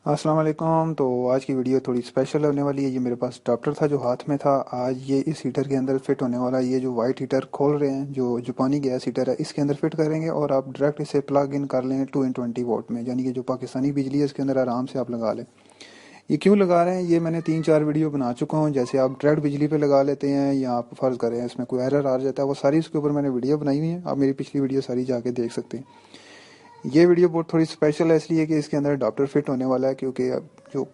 अस्सलाम वालेकुम। तो आज की वीडियो थोड़ी स्पेशल होने वाली है। ये मेरे पास अडाप्टर था जो हाथ में था। आज ये इस हीटर के अंदर फिट होने वाला है। ये जो वाइट हीटर खोल रहे हैं, जो जापानी गैस हीटर है, इसके अंदर फिट करेंगे और आप डायरेक्ट इसे प्लग इन कर लें 220 वोल्ट में, यानी कि जो पाकिस्तानी बिजली है इसके अंदर आराम से आप लगा लें। ये क्यों लगा रहे हैं, ये मैंने 3-4 वीडियो बना चुका हूँ। जैसे आप डायरेक्ट बिजली पे लगा लेते हैं या आप फ़र्ज़ करें इसमें कोई एरर आ जाता है, वो सारी इसके ऊपर मैंने वीडियो बनाई हुई है। आप मेरी पिछली वीडियो सारी जाके देख सकते हैं। ये वीडियो बहुत थोड़ी स्पेशल है इसलिए कि इसके अंदर अडाप्टर फिट होने वाला है, क्योंकि अब जो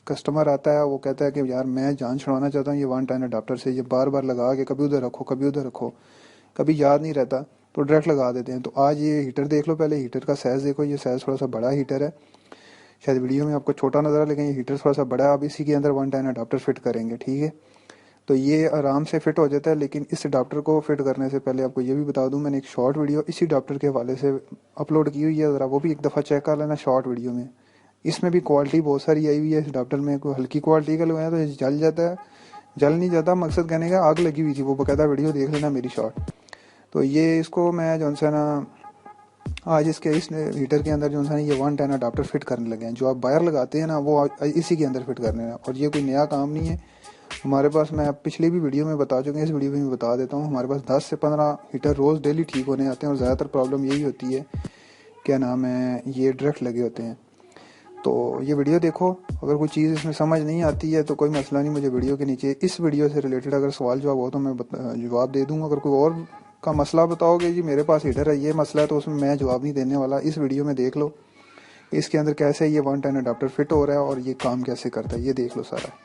कस्टमर आता है वो कहता है कि यार मैं जान छुड़वाना चाहता हूँ ये वन टाइम अडाप्टर से। ये बार बार लगा के कभी उधर रखो कभी उधर रखो, कभी याद नहीं रहता, तो डायरेक्ट लगा देते हैं। तो आज ये हीटर देख लो, पहले हीटर का साइज़ देखो। ये साइज़ थोड़ा सा बड़ा हीटर है। शायद वीडियो में आपको छोटा नज़र है, लेकिन ये हीटर थोड़ा सा बड़ा है। अब इसी के अंदर वन टाइम अडाप्टर फिट करेंगे, ठीक है। तो ये आराम से फिट हो जाता है। लेकिन इस अडाप्टर को फिट करने से पहले आपको ये भी बता दूं, मैंने एक शॉर्ट वीडियो इसी अडाप्टर के हवाले से अपलोड की हुई है। ज़रा वो भी एक दफ़ा चेक कर लेना शॉर्ट वीडियो में। इसमें भी क्वालिटी बहुत सारी आई हुई है। इस अडाप्टर में कोई हल्की क्वालिटी का लगाया तो ये जल जाता है, जल नहीं जाता। मकसद कहने का आग लगी हुई थी, वो बकायदा वीडियो देख लेना मेरी शॉर्ट। तो ये इसको मैं जो सा ना आज इसके इस हीटर के अंदर जो है ये वन टाइम अडाप्टर फिट करने लगे हैं। जो आप बाहर लगाते हैं ना वो इसी के अंदर फिट करने हैं। और ये कोई नया काम नहीं है हमारे पास। मैं पिछली भी वीडियो में बता चुके हैं, इस वीडियो में बता देता हूँ। हमारे पास 10 से 15 हीटर रोज़ डेली ठीक होने आते हैं और ज़्यादातर प्रॉब्लम यही होती है, क्या नाम है, ये डायरेक्ट लगे होते हैं। तो ये वीडियो देखो। अगर कोई चीज़ इसमें समझ नहीं आती है तो कोई मसला नहीं, मुझे वीडियो के नीचे इस वीडियो से रिलेटेड अगर सवाल जवाब हो तो मैं जवाब दे दूँगा। अगर कोई और का मसला बताओगे जी मेरे पास हीटर है ये मसला है, तो उसमें मैं जवाब नहीं देने वाला। इस वीडियो में देख लो इसके अंदर कैसे ये वन टाइम अडाप्टर फिट हो रहा है और ये काम कैसे करता है, ये देख लो सारा।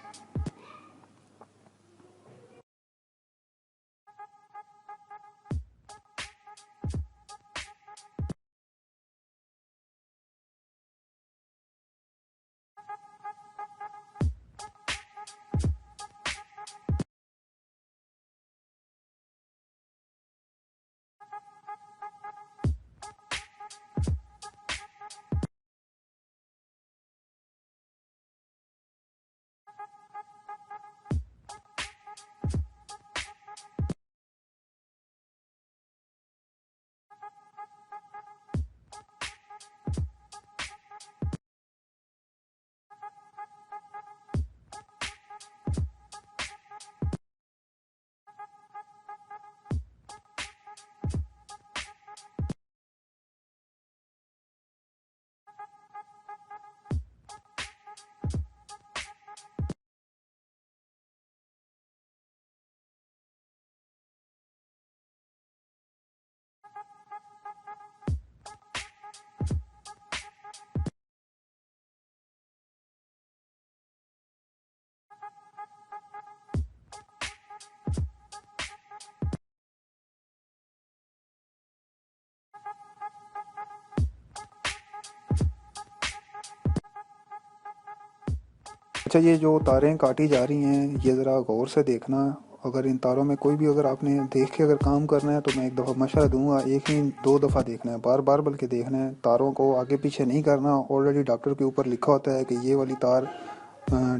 अच्छा, ये जो तारें काटी जा रही हैं ये ज़रा गौर से देखना। अगर इन तारों में कोई भी अगर आपने देख के अगर काम करना है तो मैं एक दफ़ा मशवरा दूंगा, एक नहीं 2 दफ़ा देखना है, बार बार बल्कि देखना है। तारों को आगे पीछे नहीं करना। ऑलरेडी डॉक्टर के ऊपर लिखा होता है कि ये वाली तार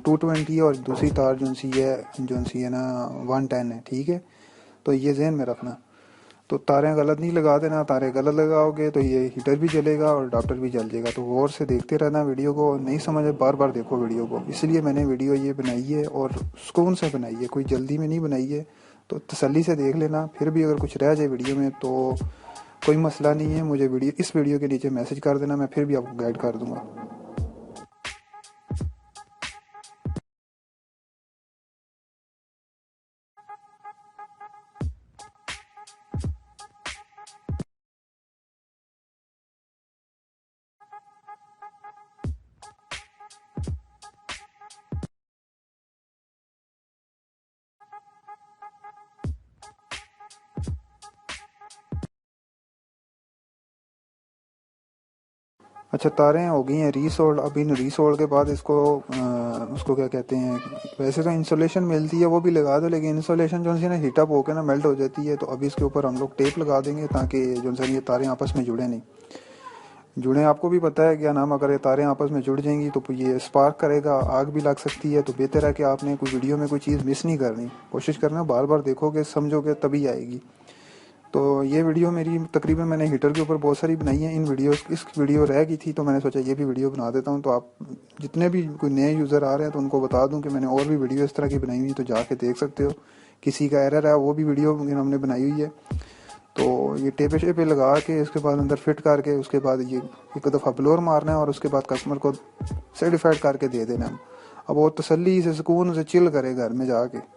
220 है और दूसरी तार जो सी है ना 110 है, ठीक है। तो ये जहन में रखना। तो तारें गलत नहीं लगा देना। तारें गलत लगाओगे तो ये हीटर भी जलेगा और अडाप्टर भी जल जाएगा। तो गौर से देखते रहना वीडियो को। नहीं समझ बार बार देखो वीडियो को। इसलिए मैंने वीडियो ये बनाई है और सुकून से बनाई है, कोई जल्दी में नहीं बनाई है। तो तसल्ली से देख लेना। फिर भी अगर कुछ रह जाए वीडियो में तो कोई मसला नहीं है, मुझे इस वीडियो के नीचे मैसेज कर देना, मैं फिर भी आपको गाइड कर दूंगा। अच्छा, तारें हो गई हैं रीसोल्ड। अब इन रीसोल्ड के बाद इसको उसको क्या कहते हैं, वैसे तो इंसुलेशन मिलती है वो भी लगा दो, लेकिन इंसुलेशन जो है ना हीटअप होकर ना मेल्ट हो जाती है। तो अभी इसके ऊपर हम लोग टेप लगा देंगे ताकि जो है ये तारें आपस में जुड़े नहीं। जुड़े, आपको भी पता है क्या नाम, अगर ये तारें आपस में जुड़ जाएंगी तो ये स्पार्क करेगा, आग भी लग सकती है। तो बेहतर है कि आपने कोई वीडियो में कोई चीज़ मिस नहीं करनी, कोशिश करना बार बार देखोगे समझोगे तभी आएगी। तो ये वीडियो मेरी तकरीबन मैंने हीटर के ऊपर बहुत सारी बनाई है। इस वीडियो रह गई थी तो मैंने सोचा ये भी वीडियो बना देता हूँ, तो आप जितने भी कोई नए यूज़र आ रहे हैं तो उनको बता दूँ कि मैंने और भी वीडियो इस तरह की बनाई हुई, तो जाके देख सकते हो। किसी का एरर है वो भी वीडियो हमने बनाई हुई है। तो ये टेपे शेपे लगा के इसके बाद अंदर फिट करके उसके बाद ये एक दफ़ा ब्लोर मारना है और उसके बाद कस्टमर को सर्टिफाइड करके दे देना है। अब वो तसल्ली से सुकून से चिल करे घर में जाके।